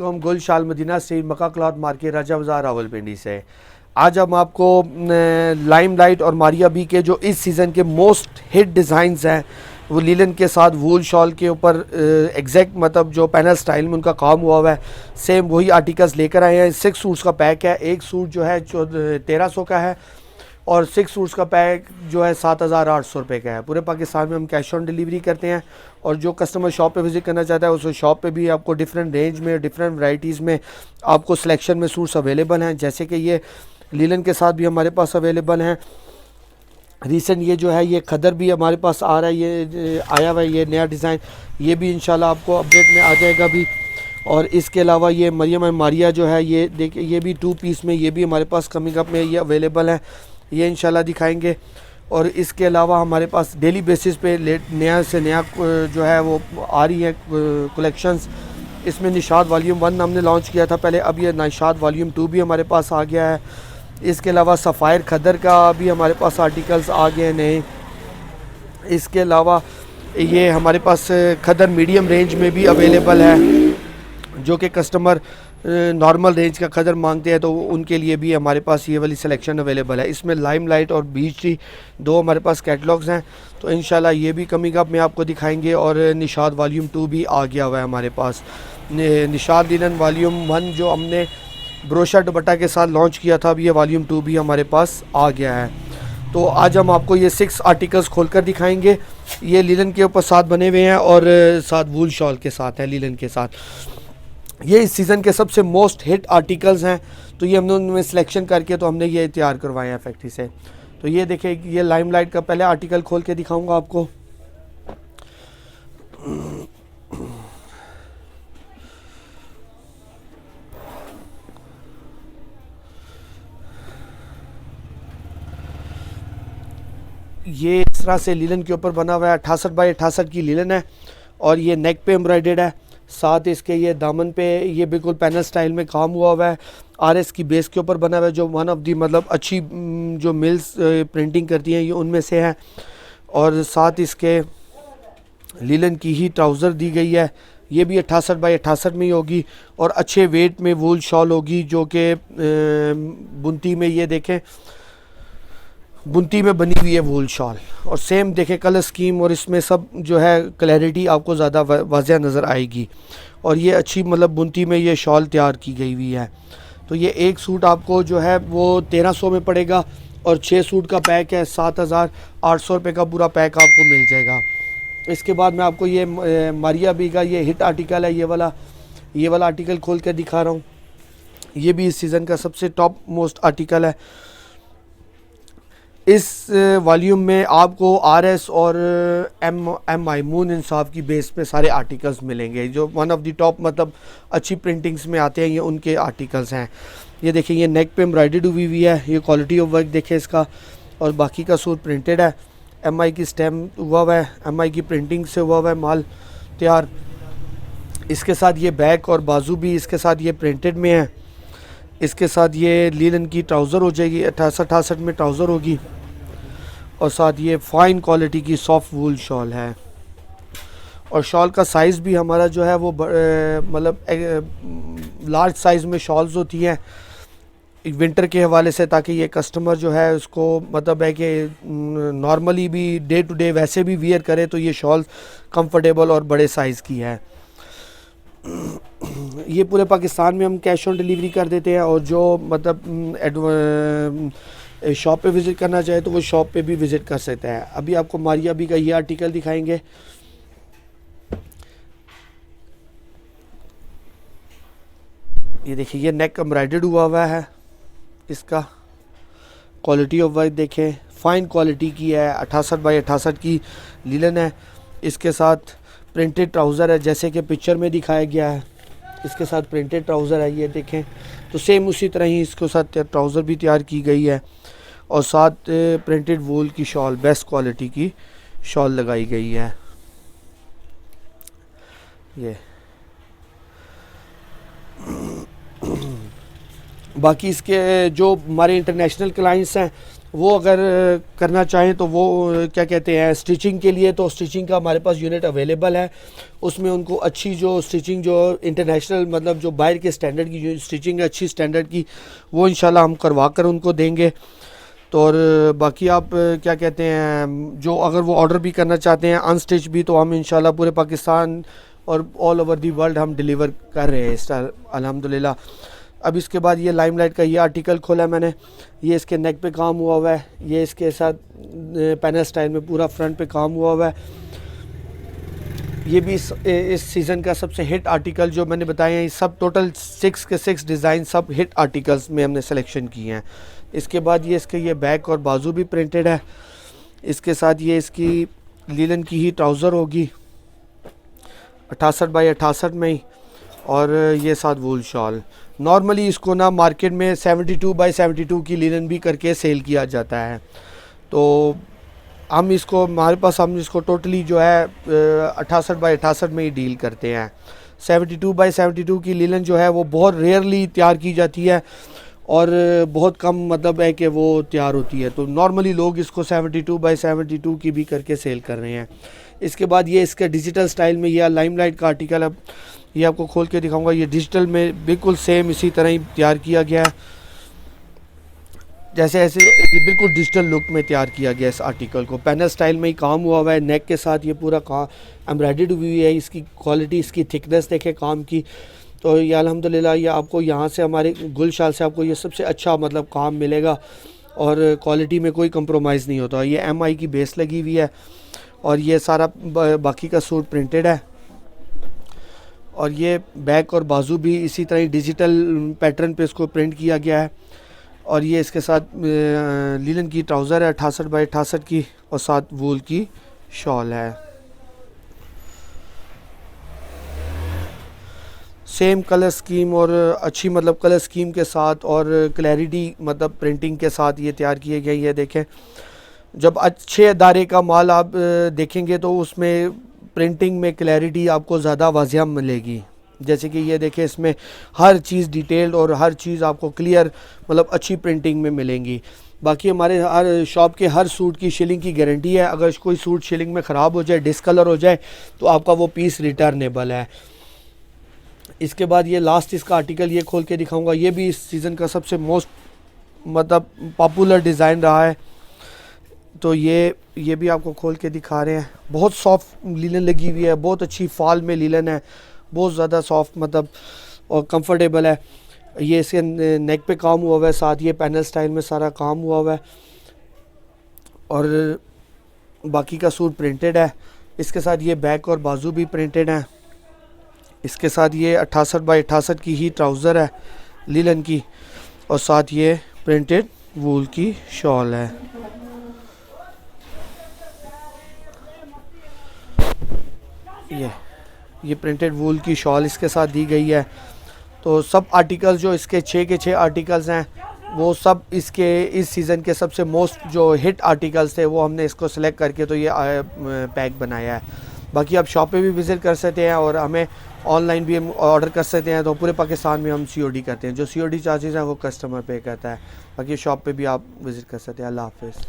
गुल शाल मदीना से मक्का cloth market राजा बाज़ार रावलपिंडी से। आज हम आपको लाइम लाइट और मारिया बी के जो इस सीज़न के मोस्ट हिट डिज़ाइंस हैं वो लीलन के साथ वूल शॉल के ऊपर एग्जैक्ट मतलब जो पैनल स्टाइल में उनका काम हुआ है सेम वही आर्टिकल्स लेकर आए हैं। 6 सूट्स का पैक है। एक सूट जो है 1300 का है और 6 सूट्स का पैक जो है 7800 रुपये का है। पूरे पाकिस्तान में हम कैश ऑन डिलीवरी करते हैं और जो कस्टमर शॉप पे विज़िट करना चाहता है उस शॉप पे भी आपको डिफरेंट रेंज में डिफरेंट वैराइटीज़ में आपको सिलेक्शन में सूट्स अवेलेबल हैं। जैसे कि ये लीलन के साथ भी हमारे पास अवेलेबल हैं। रिसेंट ये जो है ये खदर भी हमारे पास आ रहा है, ये आया हुआ है ये नया डिज़ाइन, ये भी इंशाल्लाह आपको अपडेट में आ जाएगा भी। और इसके अलावा ये मरियम एंड मारिया जो है ये देखिए ये भी 2 पीस में ये भी हमारे पास कमिंग अप में ये अवेलेबल है, ये इंशाल्लाह दिखाएंगे। और इसके अलावा हमारे पास डेली बेसिस पे नया से नया जो है वो आ रही है कलेक्शंस। इसमें निशाद वॉल्यूम 1 हमने लॉन्च किया था पहले, अब ये निशाद वॉल्यूम 2 भी हमारे पास आ गया है। इसके अलावा सफ़ायर खदर का भी हमारे पास आर्टिकल्स आ गए नए। इसके अलावा ये हमारे पास खदर मीडियम रेंज में भी अवेलेबल है, जो कि कस्टमर नॉर्मल रेंज का खदर मांगते हैं तो उनके लिए भी हमारे पास ये वाली सिलेक्शन अवेलेबल है। इसमें लाइम लाइट और बीच टी 2 हमारे पास कैटलॉग्स हैं, तो इंशाल्लाह ये भी कमिंग अप में आपको दिखाएंगे। और निशाद वॉल्यूम 2 भी आ गया हुआ है हमारे पास। निशाद लिनन वॉल्यूम 1 जो हमने ब्रोशर दुपट्टा के साथ लॉन्च किया था, अब ये वॉल्यूम 2 भी हमारे पास आ गया है। तो आज हम आपको ये 6 आर्टिकल्स खोलकर दिखाएंगे। ये लीलन के ऊपर साथ बने हुए हैं और साथ वूल शॉल के साथ है लीलन के साथ। ये इस सीज़न के सबसे मोस्ट हिट आर्टिकल्स हैं, तो ये हमने उनमें सिलेक्शन करके तो हमने ये तैयार करवाए हैं फैक्ट्री से। तो ये देखिए ये लाइम लाइट का पहले आर्टिकल खोल के दिखाऊंगा आपको। ये इस तरह से लीलन के ऊपर बना हुआ है, 68 बाई 68 की लीलन है और ये नेक पे एम्ब्रॉयडर्ड है। साथ इसके ये दामन पे ये बिल्कुल पैनल स्टाइल में काम हुआ हुआ है। आरएस की बेस के ऊपर बना हुआ है, जो वन ऑफ दी मतलब अच्छी जो मिल्स प्रिंटिंग करती हैं ये उनमें से है। और साथ इसके लीलन की ही ट्राउज़र दी गई है, ये भी 68 बाई 68 में ही होगी और अच्छे वेट में वूल शॉल होगी, जो कि बुनती में ये देखें बुनती में बनी हुई है वूल शॉल। और सेम देखें कलर स्कीम और इसमें सब जो है क्लैरिटी आपको ज़्यादा वाज़ह नज़र आएगी। और ये अच्छी मतलब बुनती में ये शॉल तैयार की गई हुई है। तो ये एक सूट आपको जो है वो 1300 में पड़ेगा और 6 सूट का पैक है 7800 रुपये का पूरा पैक आपको मिल जाएगा। इसके बाद मैं आपको ये मारिया बी का ये हिट आर्टिकल है, ये वाला आर्टिकल खोल कर दिखा रहा हूँ। ये भी इस सीज़न का सबसे टॉप मोस्ट आर्टिकल है। इस वॉल्यूम में आपको आरएस और एमआई मून इंसाफ की बेस पे सारे आर्टिकल्स मिलेंगे, जो वन ऑफ द टॉप मतलब अच्छी प्रिंटिंग्स में आते हैं, ये उनके आर्टिकल्स हैं। ये देखिए ये नेक पे एम्ब्रॉयडर्ड हुई है, ये क्वालिटी ऑफ वर्क देखें इसका। और बाकी का सूट प्रिंटेड है, एमआई की स्टैम्प हुआ है, एमआई की प्रिंटिंग से हुआ है माल तैयार। इसके साथ ये बैक और बाजू भी इसके साथ ये प्रिंटेड में है। इसके साथ ये लीलन की ट्राउज़र हो जाएगी, 68 में ट्राउज़र होगी। और साथ ये फ़ाइन क्वालिटी की सॉफ्ट वूल शॉल है। और शॉल का साइज़ भी हमारा जो है वो मतलब लार्ज साइज़ में शॉल्स होती हैं विंटर के हवाले से, ताकि ये कस्टमर जो है उसको मतलब है कि नॉर्मली भी डे टू डे वैसे भी वियर करे तो ये शॉल कंफर्टेबल और बड़े साइज़ की है। ये पूरे पाकिस्तान में हम कैश ऑन डिलीवरी कर देते हैं और जो मतलब शॉप पे विज़िट करना चाहे तो वो शॉप पे भी विज़िट कर सकते हैं। अभी आपको मारिया बी का ये आर्टिकल दिखाएंगे। ये देखिए ये नेक एम्ब्रॉयडर्ड हुआ है, इसका क्वालिटी ऑफ वर्क देखें, फ़ाइन क्वालिटी की है, 68 बाई 68 की लीलन है। इसके साथ प्रिंटेड ट्राउज़र है जैसे कि पिक्चर में दिखाया गया है, इसके साथ प्रिंटेड ट्राउज़र है ये देखें। तो सेम उसी तरह ही इसके साथ ट्राउज़र भी तैयार की गई है और साथ प्रिंटेड वूल की शॉल बेस्ट क्वालिटी की शॉल लगाई गई है। ये बाकी इसके जो हमारे इंटरनेशनल क्लाइंट्स हैं वो अगर करना चाहें तो वो क्या कहते हैं स्टिचिंग के लिए, तो स्टिचिंग का हमारे पास यूनिट अवेलेबल है। उसमें उनको अच्छी जो स्टिचिंग जो इंटरनेशनल मतलब जो बाहर के स्टैंडर्ड की जो स्टिचिंग है अच्छी स्टैंडर्ड की, वो इंशाल्लाह हम करवा कर उनको देंगे। तो और बाकी आप क्या कहते हैं जो अगर वो ऑर्डर भी करना चाहते हैं अनस्टिच भी, तो हम इंशाल्लाह पूरे पाकिस्तान और ऑल ओवर दी वर्ल्ड हम डिलीवर कर रहे हैं इस टाइम अल्हम्दुलिल्लाह। अब इसके बाद ये लाइमलाइट का ये आर्टिकल खोला है मैंने, ये इसके नेक पे काम हुआ हुआ है, ये इसके साथ पैनल स्टाइल में पूरा फ्रंट पे काम हुआ हुआ है। ये भी इस सीज़न का सबसे हिट आर्टिकल जो मैंने बताए हैं, सब टोटल 6 के 6 डिज़ाइन सब हिट आर्टिकल्स में हमने सिलेक्शन किए हैं। इसके बाद ये इसके ये बैक और बाजू भी प्रिंटेड है। इसके साथ ये इसकी लीलन की ही ट्राउज़र होगी 68 बाई 68 में ही, और ये साथ वूल शॉल। नॉर्मली इसको ना मार्केट में 72 बाई 72 की लीलन भी करके सेल किया जाता है। तो हम इसको हमारे पास हम इसको टोटली जो है 68 बाई 68 में ही डील करते हैं। 72 बाई 72 की लीलन जो है वो बहुत रेयरली तैयार की जाती है और बहुत कम मतलब है कि वो तैयार होती है। तो नॉर्मली लोग इसको 72 बाई 72 की भी करके सेल कर रहे हैं। इसके बाद ये इसका डिजिटल स्टाइल में यह लाइमलाइट का आर्टिकल है, ये आपको खोल के दिखाऊंगा। ये डिजिटल में बिल्कुल सेम इसी तरह ही तैयार किया गया है, जैसे ऐसे ये बिल्कुल डिजिटल लुक में तैयार किया गया इस आर्टिकल को। पैनल स्टाइल में ही काम हुआ हुआ है, नेक के साथ ये पूरा काम एम्ब्रॉयडर्ड हुई है। इसकी क्वालिटी, इसकी थिकनेस देखें काम की, तो ये अल्हम्दुलिल्लाह ये आपको यहाँ से हमारे गुलशाल से आपको ये सबसे अच्छा मतलब काम मिलेगा और क्वालिटी में कोई कंप्रोमाइज़ नहीं होता। ये MI की बेस लगी हुई है और ये सारा बाकी का सूट प्रिंटेड है, और ये बैक और बाजू भी इसी तरह डिजिटल पैटर्न पे इसको प्रिंट किया गया है। और ये इसके साथ लीलन की ट्राउज़र है 68 बाई 68 की, और साथ वूल की शॉल है। सेम कलर स्कीम और अच्छी मतलब कलर स्कीम के साथ और क्लैरिटी मतलब प्रिंटिंग के साथ ये तैयार किए गए। ये देखें, जब अच्छे अदारे का माल आप देखेंगे तो उसमें प्रिंटिंग में क्लैरिटी आपको ज़्यादा वाज़िया मिलेगी। जैसे कि ये देखें, इसमें हर चीज़ डिटेल्ड और हर चीज़ आपको क्लियर मतलब अच्छी प्रिंटिंग में मिलेंगी। बाकी हमारे हर शॉप के हर सूट की शिलिंग की गारंटी है। अगर कोई सूट शिलिंग में ख़राब हो जाए, डिसकलर हो जाए, तो आपका वो पीस रिटर्नेबल है। इसके बाद ये लास्ट इसका आर्टिकल ये खोल के दिखाऊंगा। ये भी इस सीज़न का सबसे मोस्ट मतलब पॉपुलर डिज़ाइन रहा है। तो ये भी आपको खोल के दिखा रहे हैं। बहुत सॉफ्ट लीलन लगी हुई है, बहुत अच्छी फॉल में लीलन है, बहुत ज़्यादा सॉफ्ट मतलब और कंफर्टेबल है। ये इसके नेक पे काम हुआ हुआ है, साथ ये पैनल स्टाइल में सारा काम हुआ हुआ है, और बाकी का सूट प्रिंटेड है। इसके साथ ये बैक और बाजू भी प्रिंटेड हैं। इसके साथ ये 68 बाई 68 की ही ट्राउज़र है लीलन की, और साथ ये प्रिंटेड वूल की शॉल है। ये प्रिंटेड वूल की शॉल इसके साथ दी गई है। तो सब आर्टिकल्स जो इसके 6 के 6 आर्टिकल्स हैं, वो सब इसके इस सीज़न के सबसे मोस्ट जो हिट आर्टिकल्स थे, वो हमने इसको सेलेक्ट करके तो ये पैक बनाया है। बाकी आप शॉप पे भी विज़िट कर सकते हैं और हमें ऑनलाइन भी हम ऑर्डर कर सकते हैं। तो पूरे पाकिस्तान में हम COD करते हैं। जो COD चार्जेस हैं वो कस्टमर पे करता है। बाकी शॉप पे भी आप विज़िट कर सकते हैं। अल्लाह हाफ़िज़।